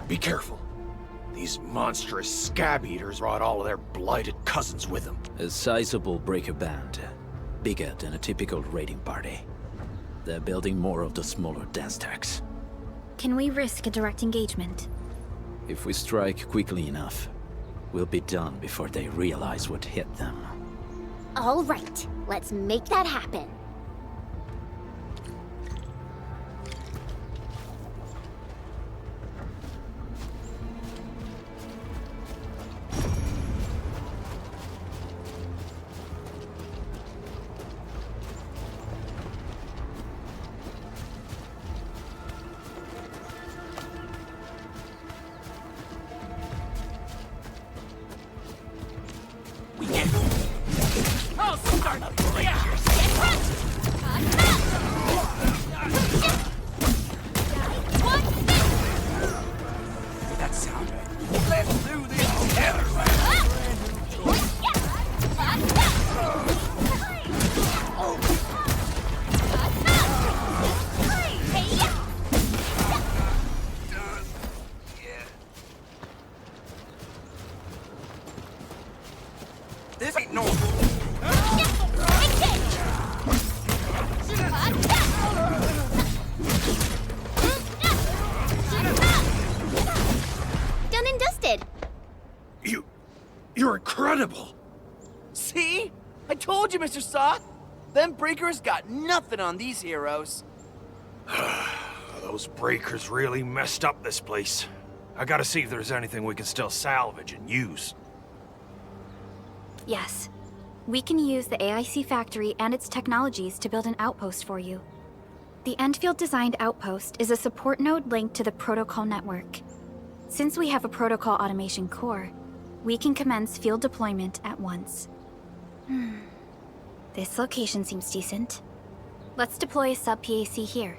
Be careful. These monstrous scab eaters brought all of their blighted cousins with them. A sizable breaker band. Bigger than a typical raiding party. They're building more of the smaller dance tags. Can we risk a direct engagement? If we strike quickly enough, we'll be done before they realize what hit them. All right, let's make that happen. This ain't normal. Done and dusted. You're incredible. See? I told you, Mr. Sock. Them breakers got nothing on these heroes. Those breakers really messed up this place. I gotta see if there's anything we can still salvage and use. Yes. We can use the AIC factory and its technologies to build an outpost for you. The Endfield designed outpost is a support node linked to the protocol network. Since we have a protocol automation core, we can commence field deployment at once. This location seems decent. Let's deploy a sub-PAC here.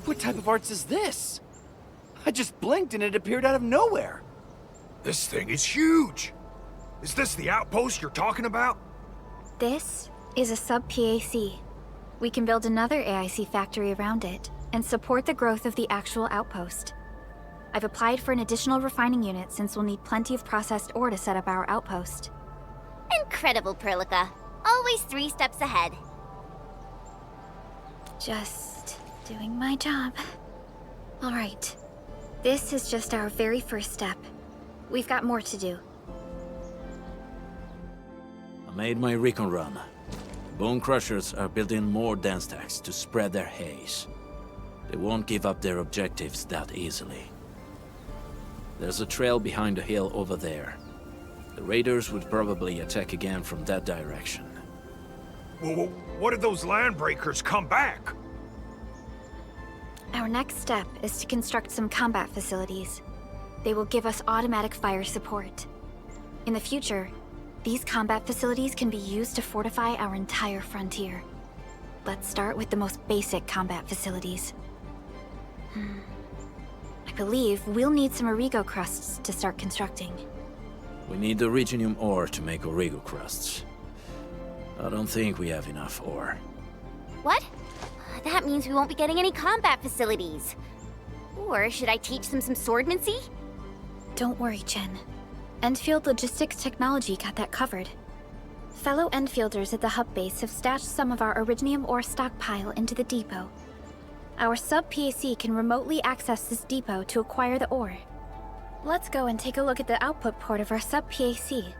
What type of arts is this? I just blinked and it appeared out of nowhere. This thing is huge. Is this the outpost you're talking about? This is a sub-PAC. We can build another AIC factory around it and support the growth of the actual outpost. I've applied for an additional refining unit since we'll need plenty of processed ore to set up our outpost. Incredible, Perlica. Always 3 steps ahead. Just doing my job. All right. This is just our very first step. We've got more to do. I made my recon run. Bone Crushers are building more dance tags to spread their haze. They won't give up their objectives that easily. There's a trail behind the hill over there. The raiders would probably attack again from that direction. Well, what if those land breakers come back? Our next step is to construct some combat facilities. They will give us automatic fire support. In the future, these combat facilities can be used to fortify our entire frontier. Let's start with the most basic combat facilities. I believe we'll need some Origo crusts to start constructing. We need the Originium ore to make Origo crusts. I don't think we have enough ore. What? That means we won't be getting any combat facilities. Or should I teach them some swordmancy? Don't worry, Chen. Endfield Logistics Technology got that covered. Fellow Endfielders at the hub base have stashed some of our Originium ore stockpile into the depot. Our sub-PAC can remotely access this depot to acquire the ore. Let's go and take a look at the output port of our sub-PAC.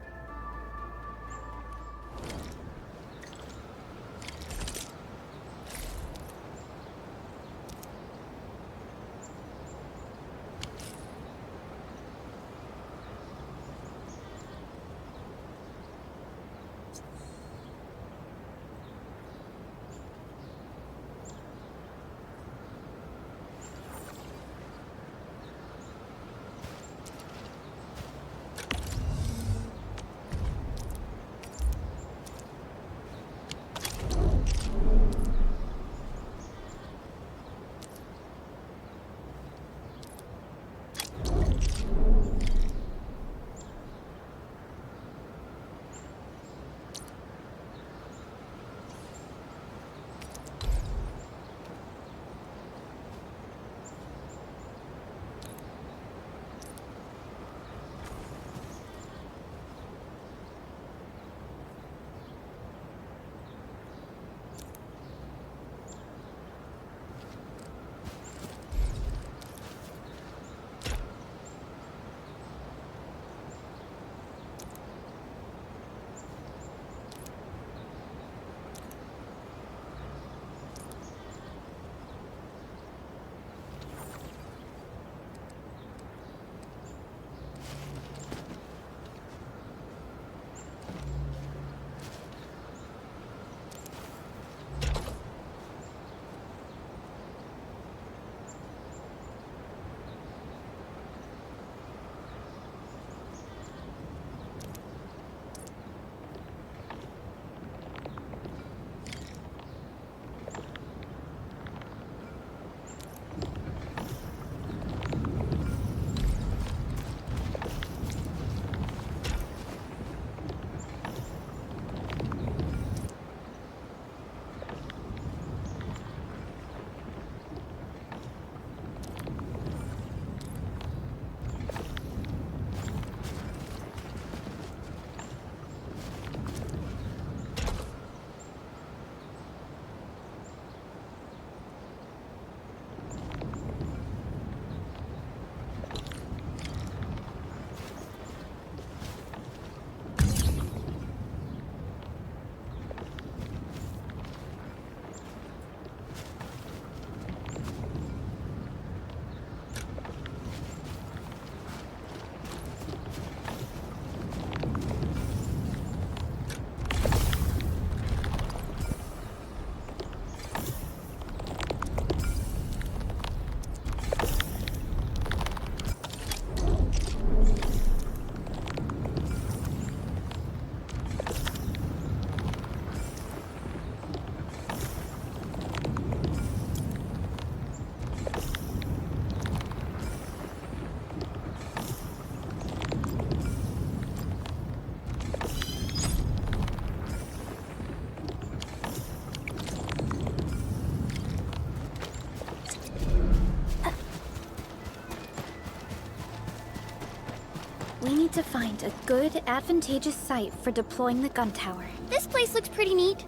to find a good, advantageous site for deploying the gun tower. This place looks pretty neat.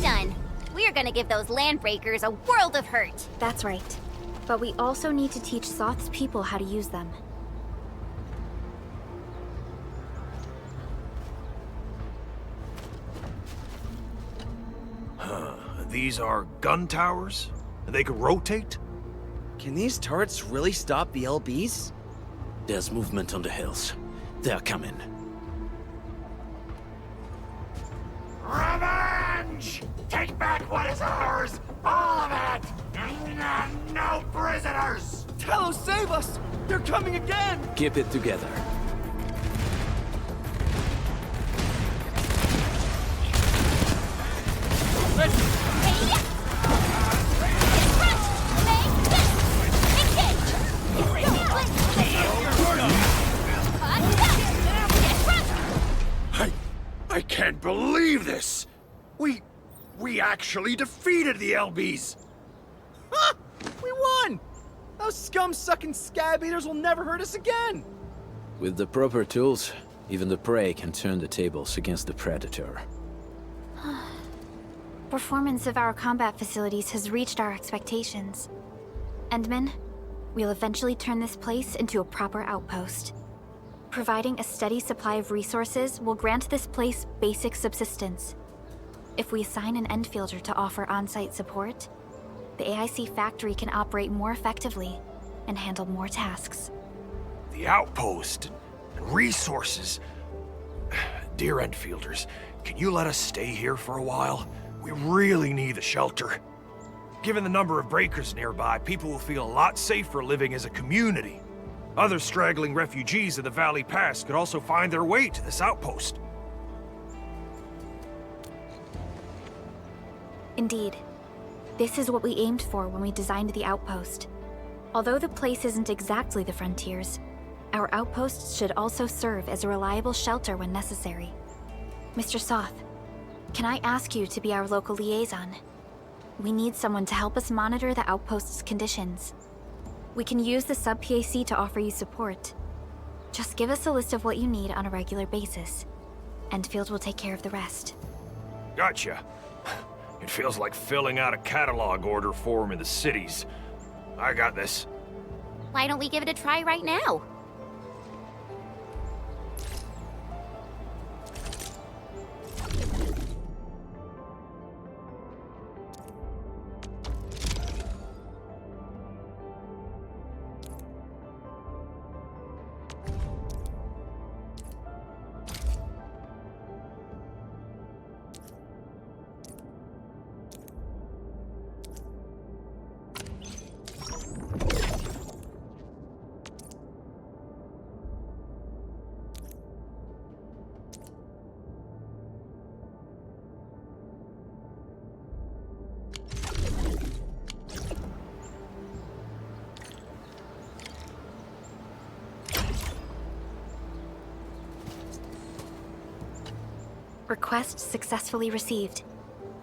Done. We're gonna give those landbreakers a world of hurt. That's right. But we also need to teach Soth's people how to use them. These are gun towers? They could rotate? Can these turrets really stop the LBs? There's movement on the hills. They're coming. Revenge! Take back what is ours! All of it! No prisoners! Talos, save us! They're coming again! Keep it together. I can't believe this! We actually defeated the LBs! Ha! We won! Those scum-sucking scab eaters will never hurt us again! With the proper tools, even the prey can turn the tables against the predator. Performance of our combat facilities has reached our expectations. Endman, we'll eventually turn this place into a proper outpost. Providing a steady supply of resources will grant this place basic subsistence. If we assign an Endfielder to offer on-site support, the AIC factory can operate more effectively and handle more tasks. The outpost and resources. Dear Endfielders, can you let us stay here for a while? We really need the shelter. Given the number of breakers nearby, people will feel a lot safer living as a community. Other straggling refugees of the Valley Pass could also find their way to this outpost. Indeed. This is what we aimed for when we designed the outpost. Although the place isn't exactly the frontiers, our outposts should also serve as a reliable shelter when necessary. Mr. Soth, can I ask you to be our local liaison? We need someone to help us monitor the outpost's conditions. We can use the sub-PAC to offer you support. Just give us a list of what you need on a regular basis. Endfield will take care of the rest. Gotcha. It feels like filling out a catalog order form in the cities. I got this. Why don't we give it a try right now? Request successfully received.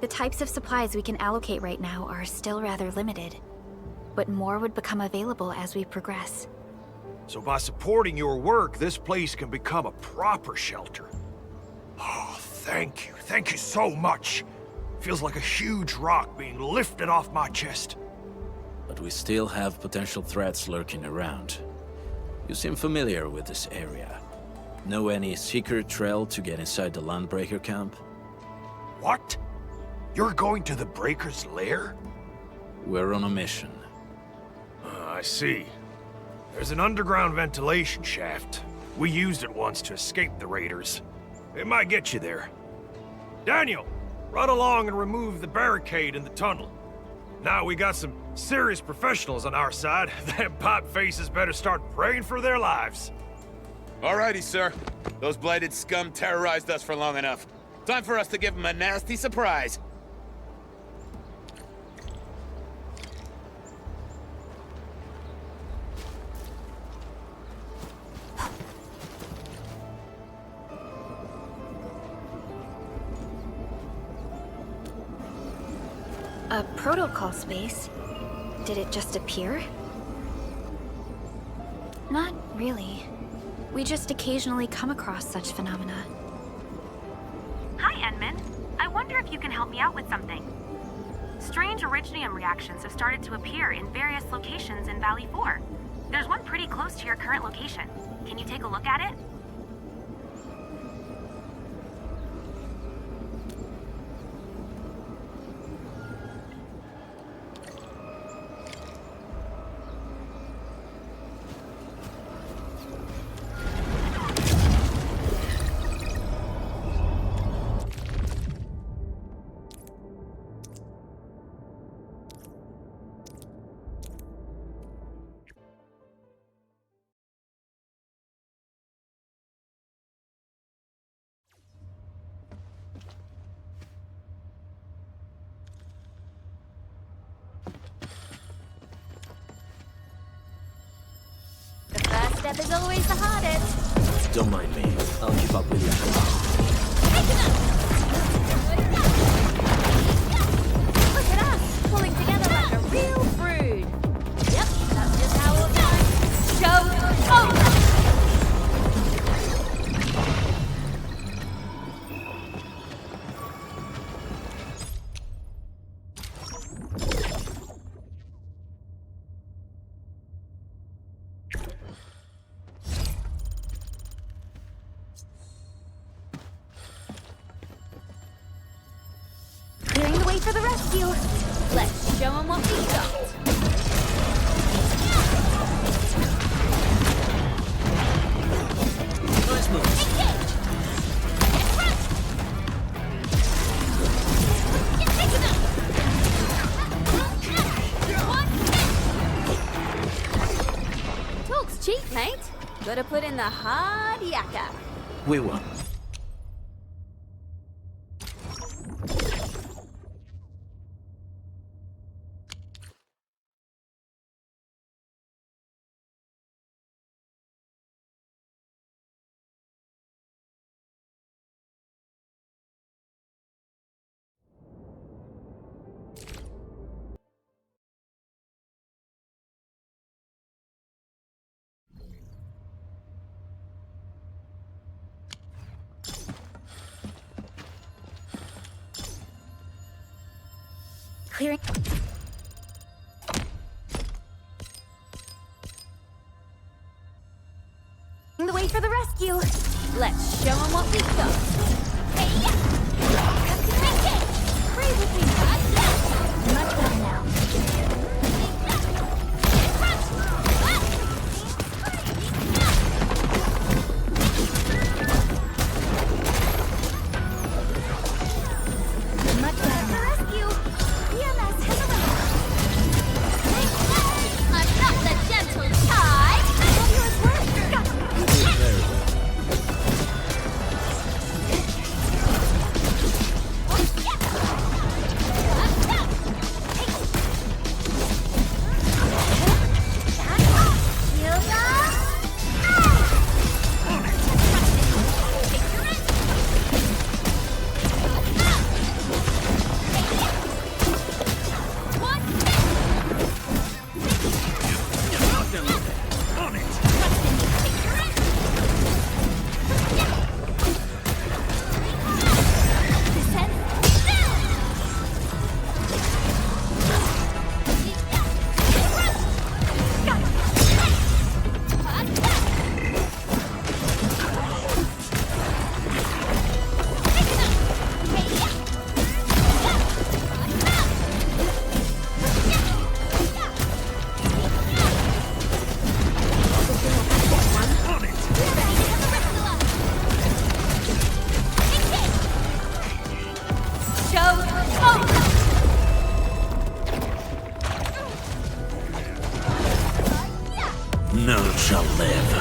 The types of supplies we can allocate right now are still rather limited, but more would become available as we progress. So by supporting your work, this place can become a proper shelter. Oh, thank you. Thank you so much. Feels like a huge rock being lifted off my chest. But we still have potential threats lurking around. You seem familiar with this area. Know any secret trail to get inside the Landbreaker camp? What? You're going to the Breaker's lair? We're on a mission. I see. There's an underground ventilation shaft. We used it once to escape the raiders. It might get you there. Daniel, run along and remove the barricade in the tunnel. Now we got some serious professionals on our side. Them pipe faces better start praying for their lives. Alrighty, sir. Those blighted scum terrorized us for long enough. Time for us to give them a nasty surprise. A protocol space? Did it just appear? Not really. We just occasionally come across such phenomena. Hi, Edmund. I wonder if you can help me out with something. Strange originium reactions have started to appear in various locations in Valley 4. There's one pretty close to your current location. Can you take a look at it? The first step is always the hardest. Don't mind me. I'll keep up with you. Look at us, pulling together like a real brood. Yep, that's just how we'll go. Show over! Clearing the way for the rescue. Let's show them what we got. Nice move. Engage! Get front! Get taken up! One hit! Talk's cheap, mate. Gotta put in the hard yakka. We won. Clearing. The way for the rescue. Let's show them what we got. Hey, yeah! Engage! Breathe with me, bud. Yeah! Much better now. Much better now. Rescue! EMS has arrived. I'm not the gentle Tide. All yours work. Very well. shall live.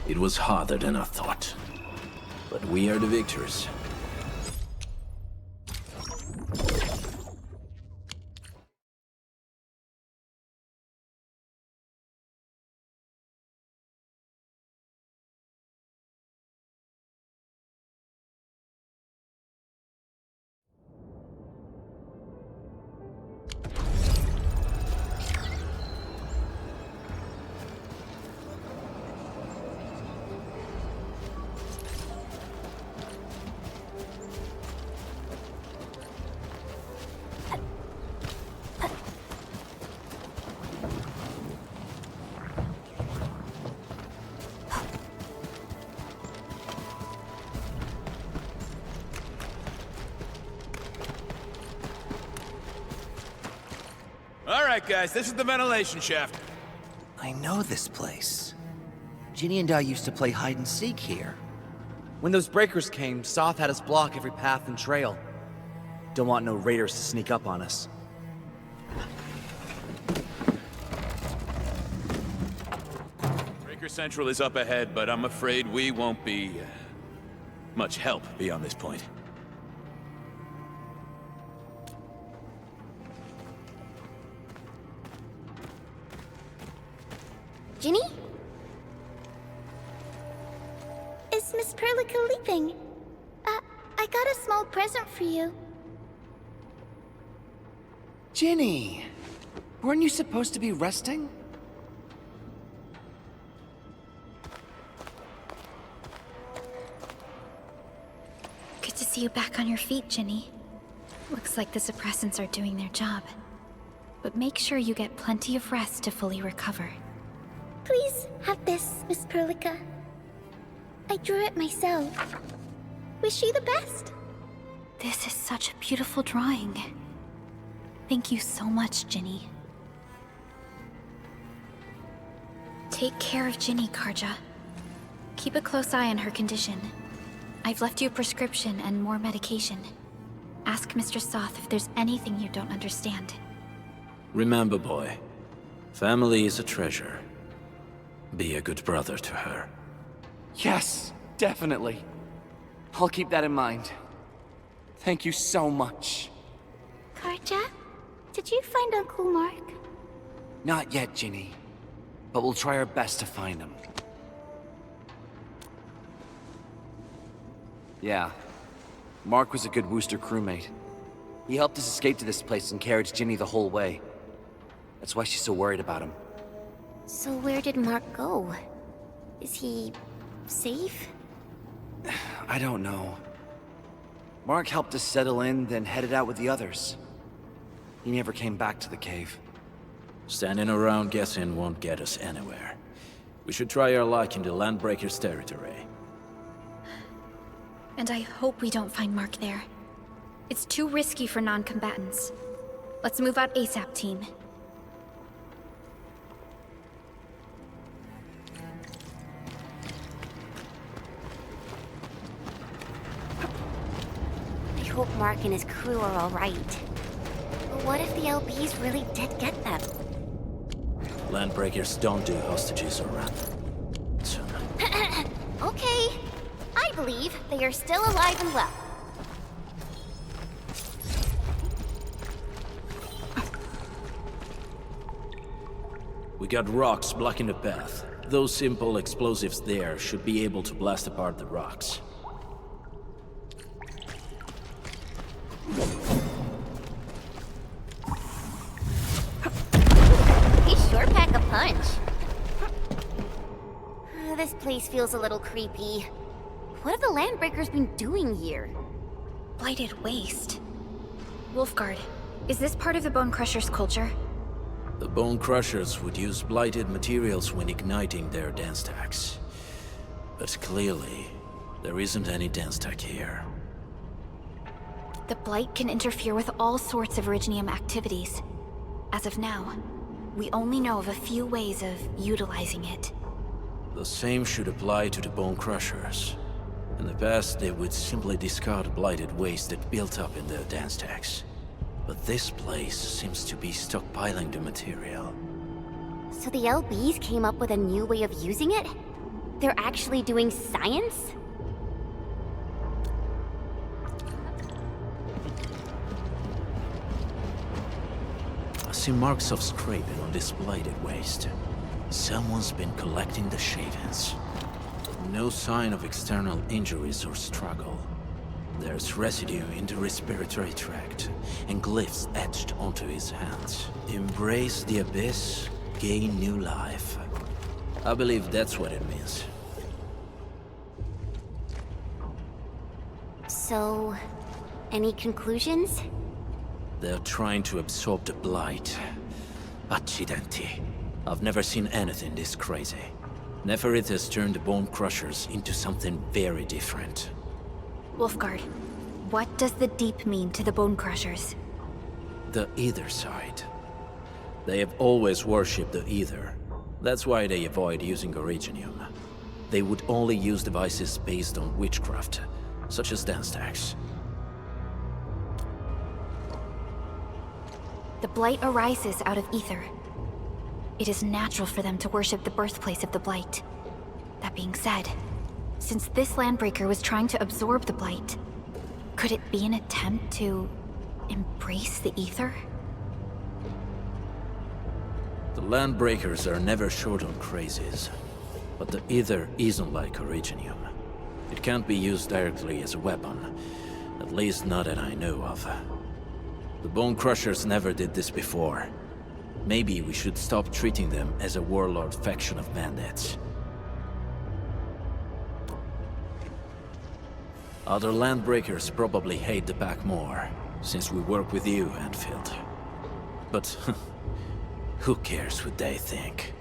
It was harder than I thought. But we are the victors. Alright guys, this is the ventilation shaft. I know this place. Ginny and I used to play hide and seek here. When those breakers came, Soth had us block every path and trail. Don't want no raiders to sneak up on us. Breaker Central is up ahead, but I'm afraid we won't be much help beyond this point. Ginny? Is Miss Perlica leaving? I got a small present for you. Ginny! Weren't you supposed to be resting? Good to see you back on your feet, Ginny. Looks like the suppressants are doing their job. But make sure you get plenty of rest to fully recover. Please have this, Miss Perlica. I drew it myself. Wish you the best. This is such a beautiful drawing. Thank you so much, Ginny. Take care of Ginny, Karja. Keep a close eye on her condition. I've left you a prescription and more medication. Ask Mr. Soth if there's anything you don't understand. Remember, boy, family is a treasure. Be a good brother to her. Yes, definitely. I'll keep that in mind. Thank you so much. Karja, did you find Uncle Mark? Not yet, Ginny. But we'll try our best to find him. Yeah. Mark was a good Wooster crewmate. He helped us escape to this place and carried Ginny the whole way. That's why she's so worried about him. So where did Mark go? Is he safe? I don't know. Mark helped us settle in, then headed out with the others. He never came back to the cave. Standing around guessing won't get us anywhere. We should try our luck in the Landbreaker's territory. And I hope we don't find Mark there. It's too risky for non-combatants. Let's move out ASAP, team. I hope Mark and his crew are all right. But what if the LBs really did get them? Landbreakers don't do hostages or ransom. Okay. I believe they are still alive and well. We got rocks blocking the path. Those simple explosives there should be able to blast apart the rocks. He sure pack a punch. This place feels a little creepy. What have the Landbreakers been doing here? Blighted waste. Wolfguard, is this part of the Bone Crusher's culture? The Bone Crushers would use blighted materials when igniting their dance stacks. But clearly, there isn't any dance stack here. The Blight can interfere with all sorts of Originium activities. As of now, we only know of a few ways of utilizing it. The same should apply to the Bone Crushers. In the past, they would simply discard blighted waste that built up in their dance stacks. But this place seems to be stockpiling the material. So the LBs came up with a new way of using it? They're actually doing science? I see marks of scraping on this blighted waste. Someone's been collecting the shavings. No sign of external injuries or struggle. There's residue in the respiratory tract, and glyphs etched onto his hands. Embrace the abyss, gain new life. I believe that's what it means. So, any conclusions? They're trying to absorb the blight. Accidenti. I've never seen anything this crazy. Neferith has turned the Bone Crushers into something very different. Wolfguard, what does the Deep mean to the Bone Crushers? The Ether side. They have always worshipped the Ether. That's why they avoid using Originium. They would only use devices based on witchcraft, such as dance stacks. The Blight arises out of Ether. It is natural for them to worship the birthplace of the Blight. That being said, since this Landbreaker was trying to absorb the Blight, could it be an attempt to embrace the Ether? The Landbreakers are never short on crazes, but the Ether isn't like Originium. It can't be used directly as a weapon, at least not that I know of. The Bone Crushers never did this before. Maybe we should stop treating them as a warlord faction of bandits. Other Landbreakers probably hate the pack more, since we work with you, Endfield. But who cares what they think?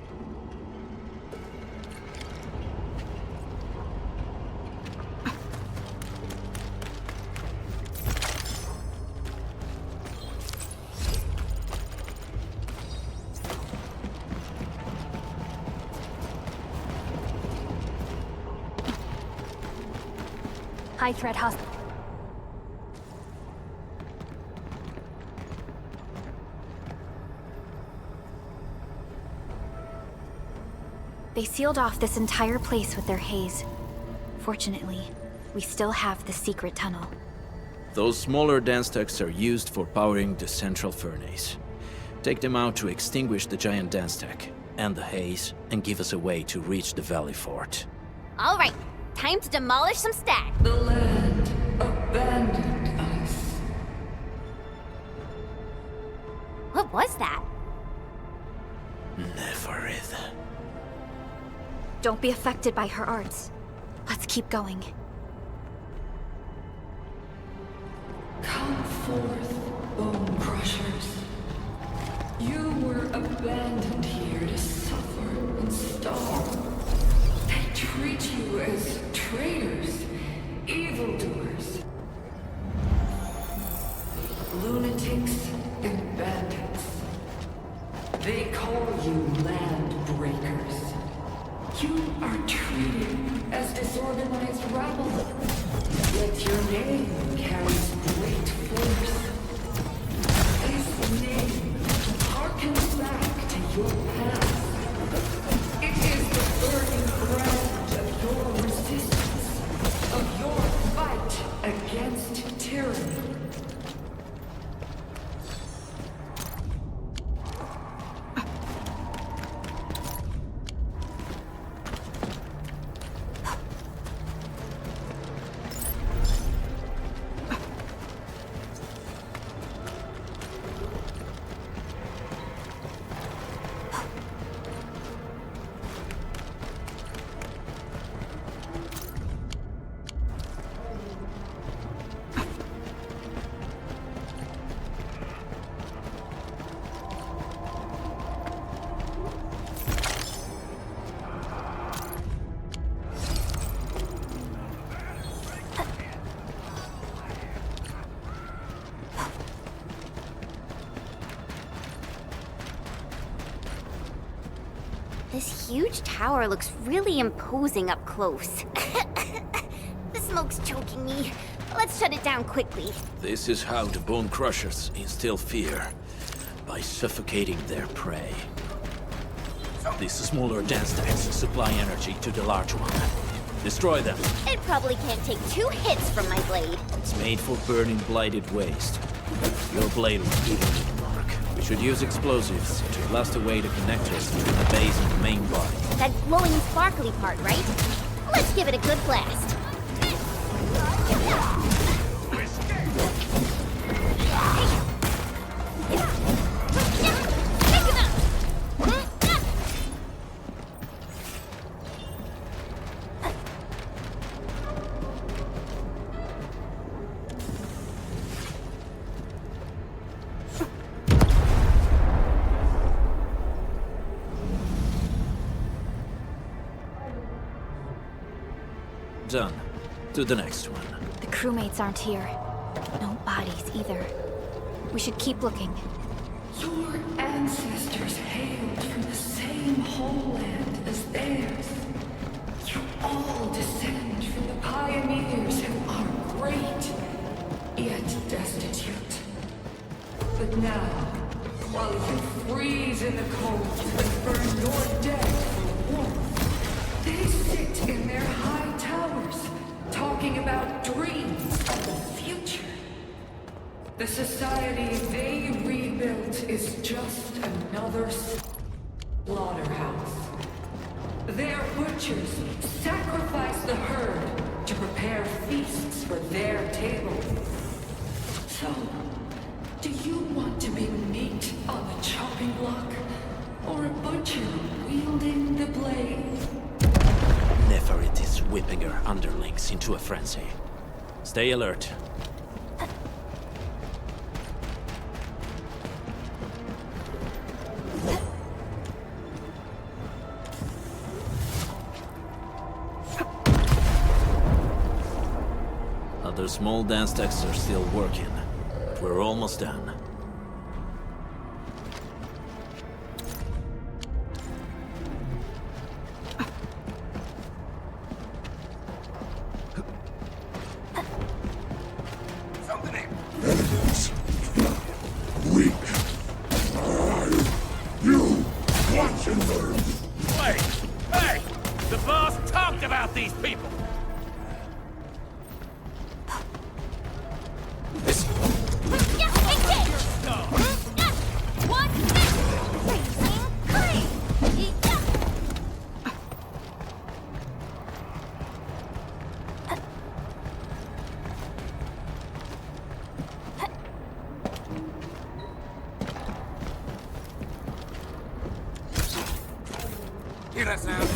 High threat hospital. They sealed off this entire place with their haze. Fortunately, we still have the secret tunnel. Those smaller dance stacks are used for powering the central furnace. Take them out to extinguish the giant dance stack and the haze, and give us a way to reach the valley fort. All right, time to demolish some stacks. The land abandoned us. What was that? Neferith. Don't be affected by her arts. Let's keep going. Come forth, bone crushers. You were abandoned here to suffer and starve. They treat you as traitors, evildoers, lunatics and bandits. They call you land breakers. You are treated as disorganized rabble. Yet your name carries great force. This name harkens back to your past. It is the burning brand of your resistance, of your fight against tyranny. This huge tower looks really imposing up close. The smoke's choking me. Let's shut it down quickly. This is how the Bone Crushers instill fear, by suffocating their prey. These smaller dense stacks supply energy to the large one. Destroy them. It probably can't take 2 hits from my blade. It's made for burning blighted waste. Your blade will even need a mark. We should use explosives to blast away the connectors between the base and the main body. That glowing sparkly part, right? Let's give it a good blast. Done. To the next one. The crewmates aren't here. No bodies either. We should keep looking. Your ancestors hailed from the same homeland as theirs. You all descend from the pioneers who are great, yet destitute. But now, while you freeze in the cold and burn your dead for warmth, they sit in their high towers, talking about dreams of the future. The society they rebuilt is just another slaughterhouse. Their butchers sacrifice the herd to prepare feasts for their table. So, do you want to be meat on the chopping block, or a butcher wielding the blade? Neferit is whipping her underlings into a frenzy. Stay alert. Other small dance stacks are still working, but we're almost done. Wait! Hey! The boss talked about these people! Hear that sound?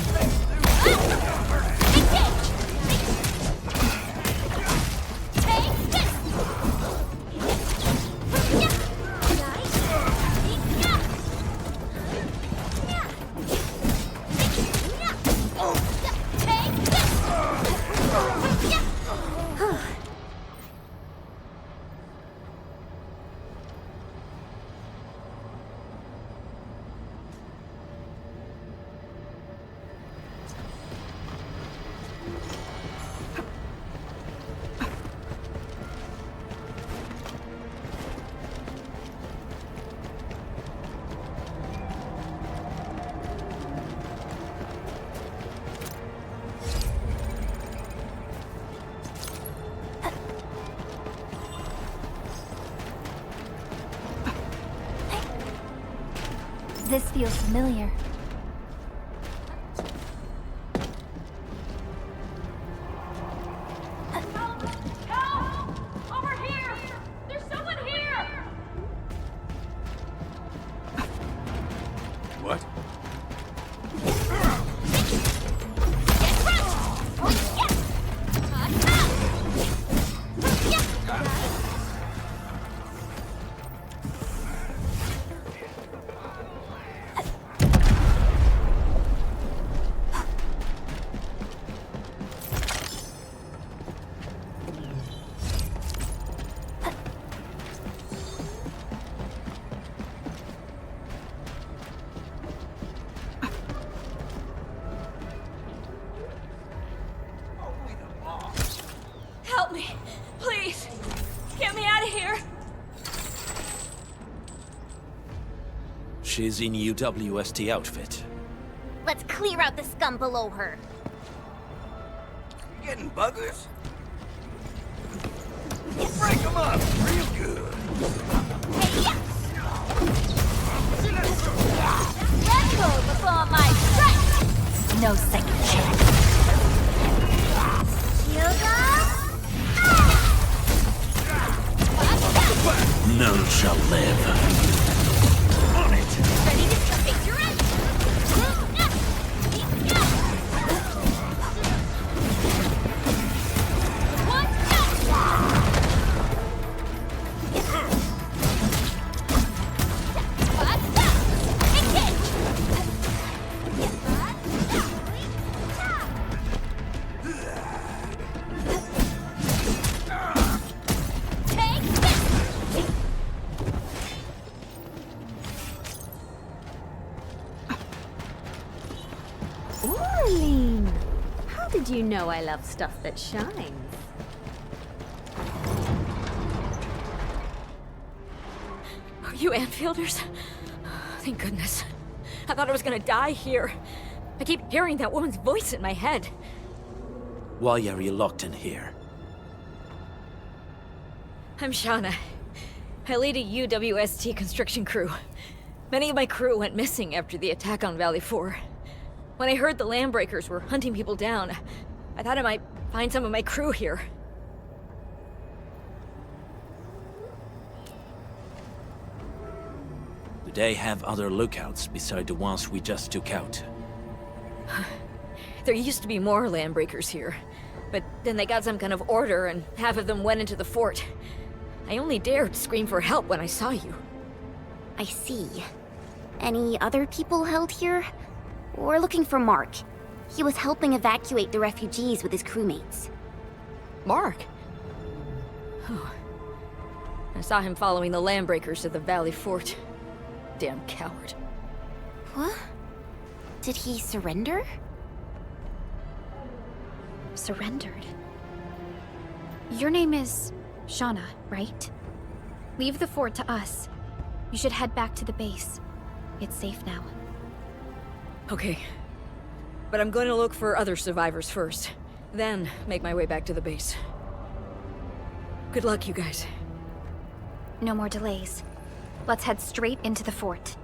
This feels familiar. Help! Over here! There's someone here! What? She's in UWST outfit. Let's clear out the scum below her. You getting buggers? Break them up real good. Let's go before my strike! No second chance. Shield up! None shall live. On it! Ready to face your end! You know I love stuff that shines. Are you Enfielders? Thank goodness. I thought I was gonna die here. I keep hearing that woman's voice in my head. Why are you locked in here? I'm Shauna. I lead a UWST construction crew. Many of my crew went missing after the attack on Valley 4. When I heard the Landbreakers were hunting people down, I thought I might find some of my crew here. Do they have other lookouts beside the ones we just took out? There used to be more Landbreakers here, but then they got some kind of order and half of them went into the fort. I only dared scream for help when I saw you. I see. Any other people held here? We're looking for Mark. He was helping evacuate the refugees with his crewmates. Mark? Oh. I saw him following the Landbreakers to the Valley Fort. Damn coward. What? Did he surrender? Surrendered? Your name is Shauna, right? Leave the fort to us. You should head back to the base. It's safe now. Okay. But I'm going to look for other survivors first. Then make my way back to the base. Good luck, you guys. No more delays. Let's head straight into the fort.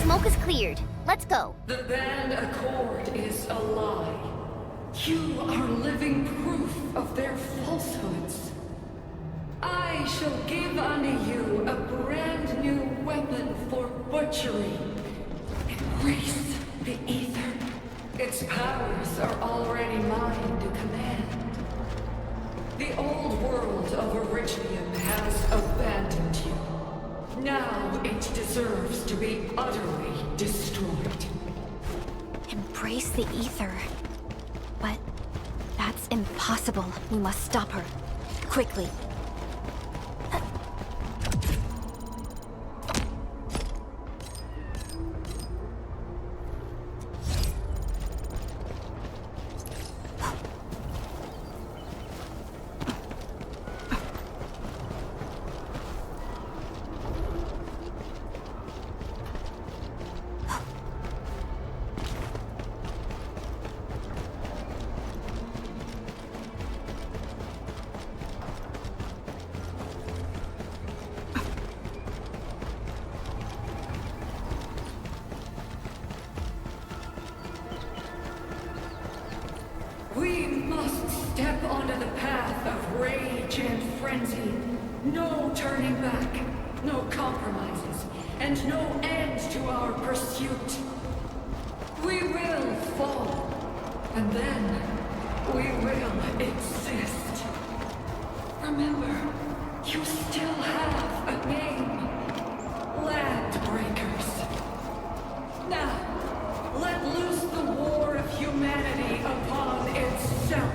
Smoke is cleared. Let's go. The band accord is a lie. You are living proof of their falsehoods. I shall give unto you a brand new weapon for butchery. Embrace the ether. Its powers are already mine to command. The old world of Originium has abandoned you. Now it deserves to be utterly destroyed. Embrace the ether. But that's impossible. We must stop her. Quickly. step onto the path of rage and frenzy, no turning back, no compromises, and no end to our pursuit. We will fall, and then we will exist. Remember, you still have a name. Land Breakers. Now, let loose the war of humanity upon itself.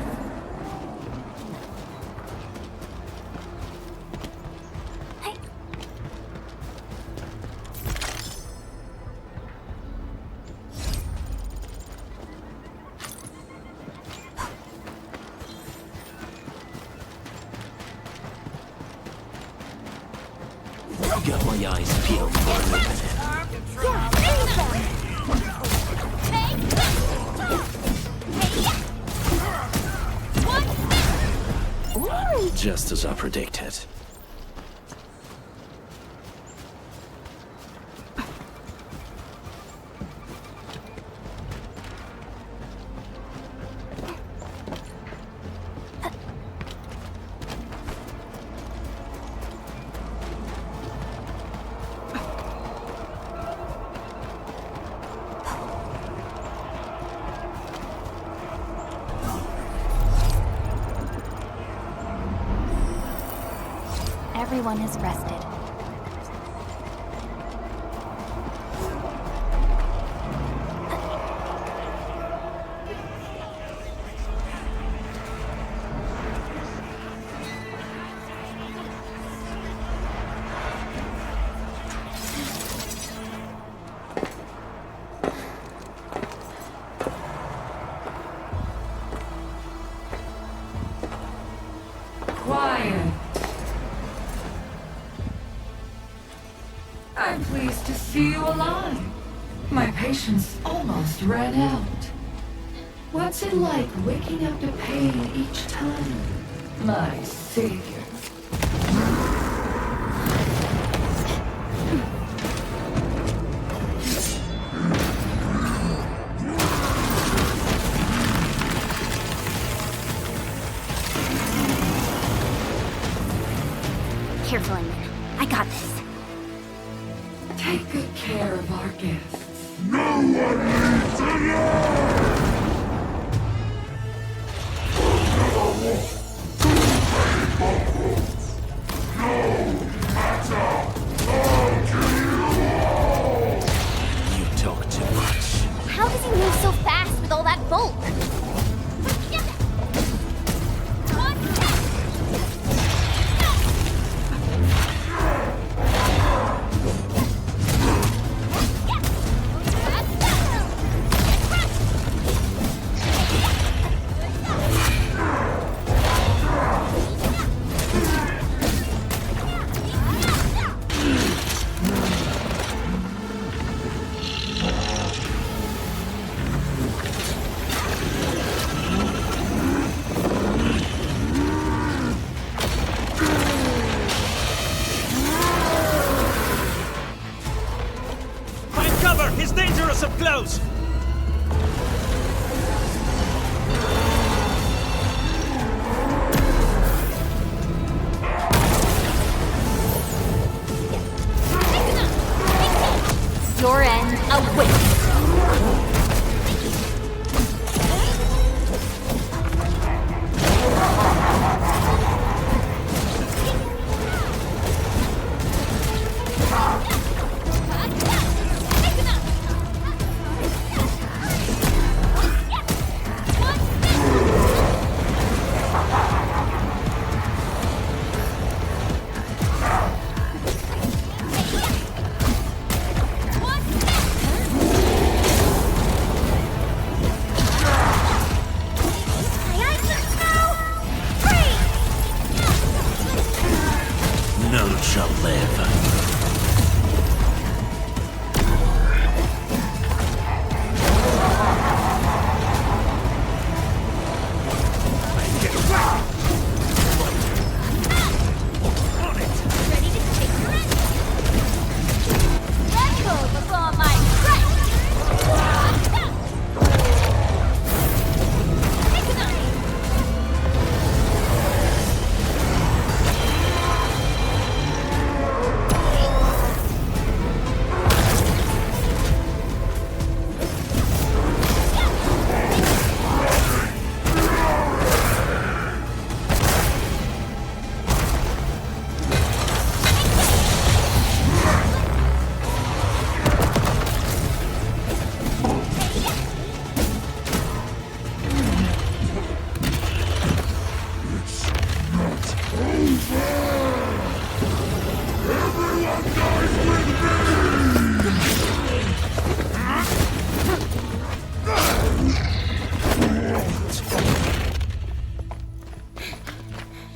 Got my eyes peeled for a minute. Just as I predicted. Everyone has rested. Quiet. I'm pleased to see you alive. My patience almost ran out. What's it like waking up to pain each time, my savior? Careful, Inman. I got this. Take good care of our guests. You talk too much. How does he move so fast with all that bulk? He's dangerous up close! Your end awaits. None shall live.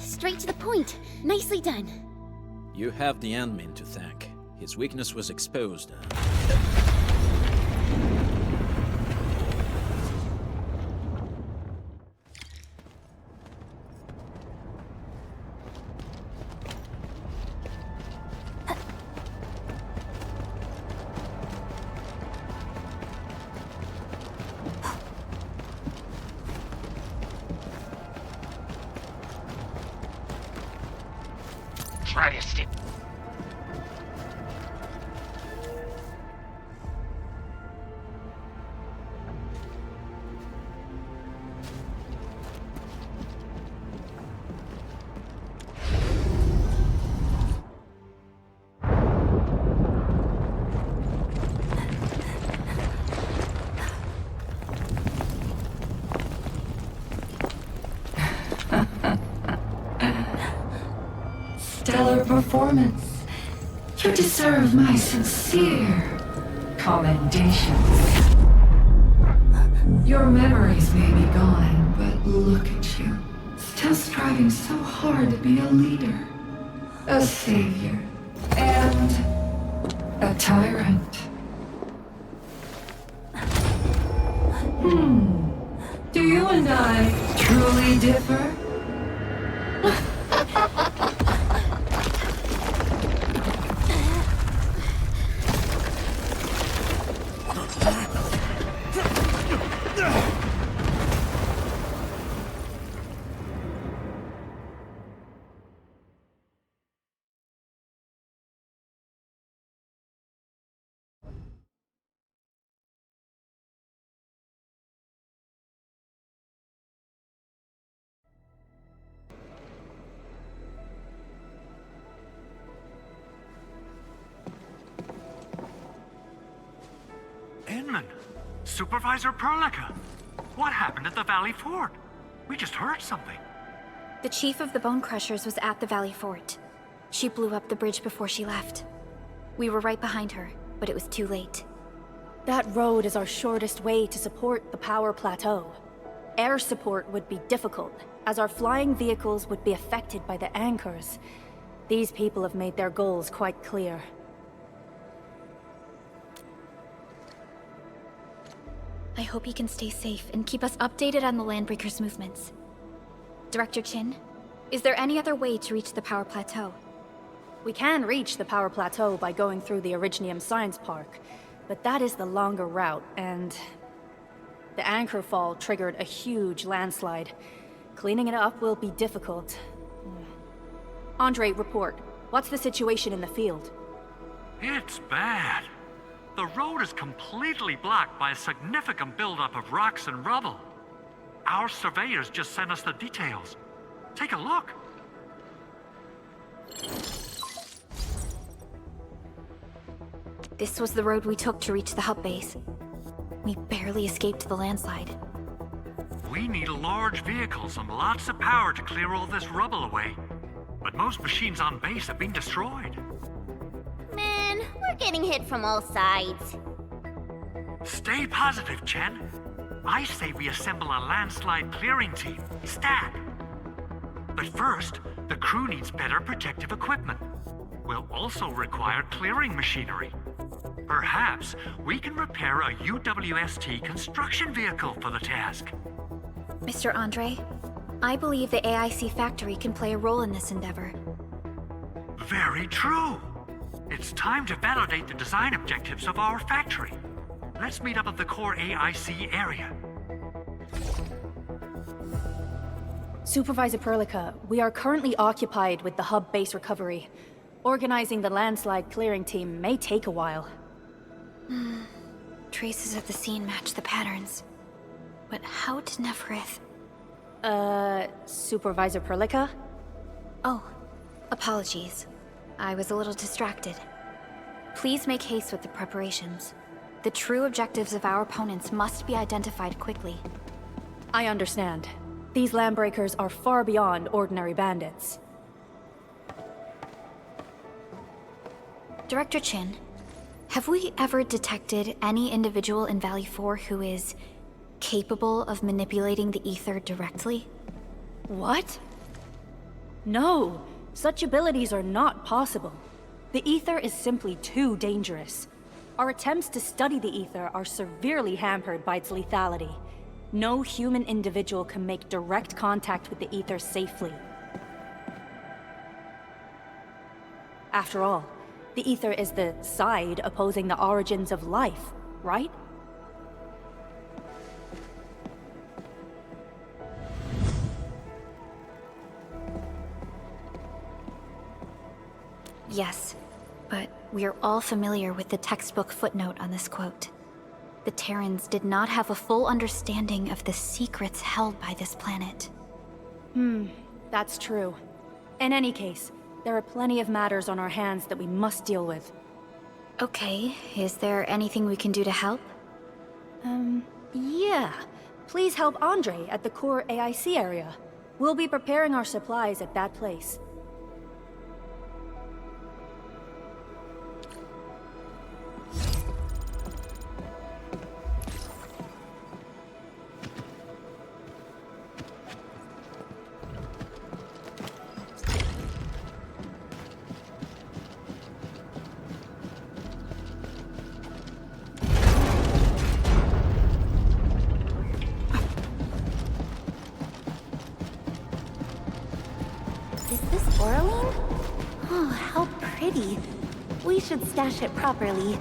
Straight to the point. Nicely done. You have the admin to thank. His weakness was exposed. Try to stick. Stellar performance. You deserve my sincere commendations. Your memories may be gone, but look at you. Still striving so hard to be a leader, a savior, and a tyrant. Do you and I truly differ? Inman, Supervisor Perlica, what happened at the Valley Fort? We just heard something. The chief of the Bone Crushers was at the Valley Fort. She blew up the bridge before she left. We were right behind her, but it was too late. That road is our shortest way to support the power plateau. Air support would be difficult, as our flying vehicles would be affected by the anchors. These people have made their goals quite clear. I hope he can stay safe and keep us updated on the Landbreakers' movements. Director Chin, is there any other way to reach the power plateau? We can reach the power plateau by going through the Originium Science Park, but that is the longer route, and the anchor fall triggered a huge landslide. Cleaning it up will be difficult. Andre, report. What's the situation in the field? It's bad. The road is completely blocked by a significant buildup of rocks and rubble. Our surveyors just sent us the details. Take a look. This was the road we took to reach the hub base. We barely escaped the landslide. We need large vehicles and lots of power to clear all this rubble away. But most machines on base have been destroyed. Man, we're getting hit from all sides. Stay positive, Chen. I say we assemble a landslide clearing team, stat. But first, the crew needs better protective equipment. We'll also require clearing machinery. Perhaps we can repair a UWST construction vehicle for the task. Mr. Andre, I believe the AIC factory can play a role in this endeavor. Very true. It's time to validate the design objectives of our factory. Let's meet up at the core AIC area. Supervisor Perlica, we are currently occupied with the hub base recovery. Organizing the landslide clearing team may take a while. Traces of the scene match the patterns. But how did Neferith... Supervisor Perlica? Oh, apologies. I was a little distracted. Please make haste with the preparations. The true objectives of our opponents must be identified quickly. I understand. These Landbreakers are far beyond ordinary bandits. Director Chin, have we ever detected any individual in Valley 4 who is capable of manipulating the ether directly? What? No, such abilities are not possible. The ether is simply too dangerous. Our attempts to study the ether are severely hampered by its lethality. No human individual can make direct contact with the ether safely. After all, the ether is the side opposing the origins of life, right? Yes, but we're all familiar with the textbook footnote on this quote. The Terrans did not have a full understanding of the secrets held by this planet. That's true. In any case, there are plenty of matters on our hands that we must deal with. Okay, is there anything we can do to help? Yeah. Please help Andre at the core AIC area. We'll be preparing our supplies at that place. We should stash it properly.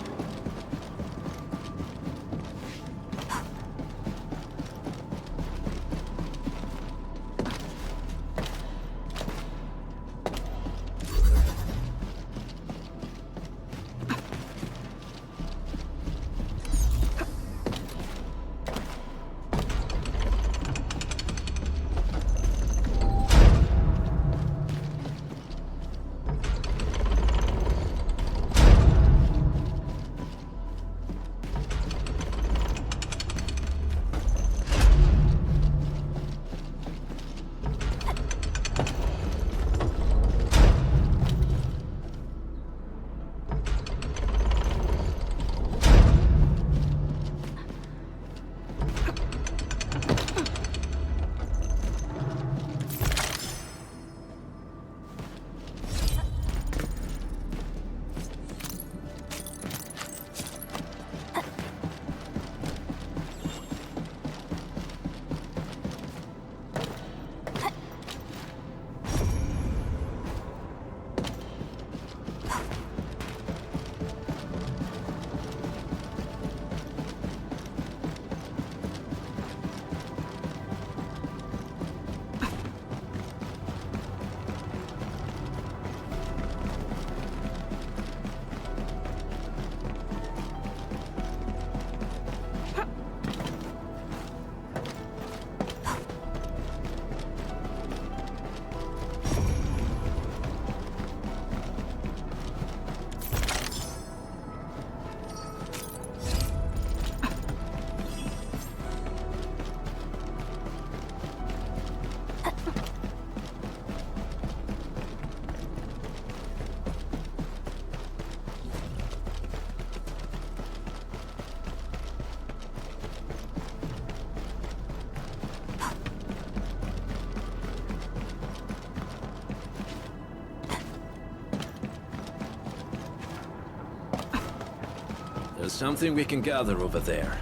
There's something we can gather over there.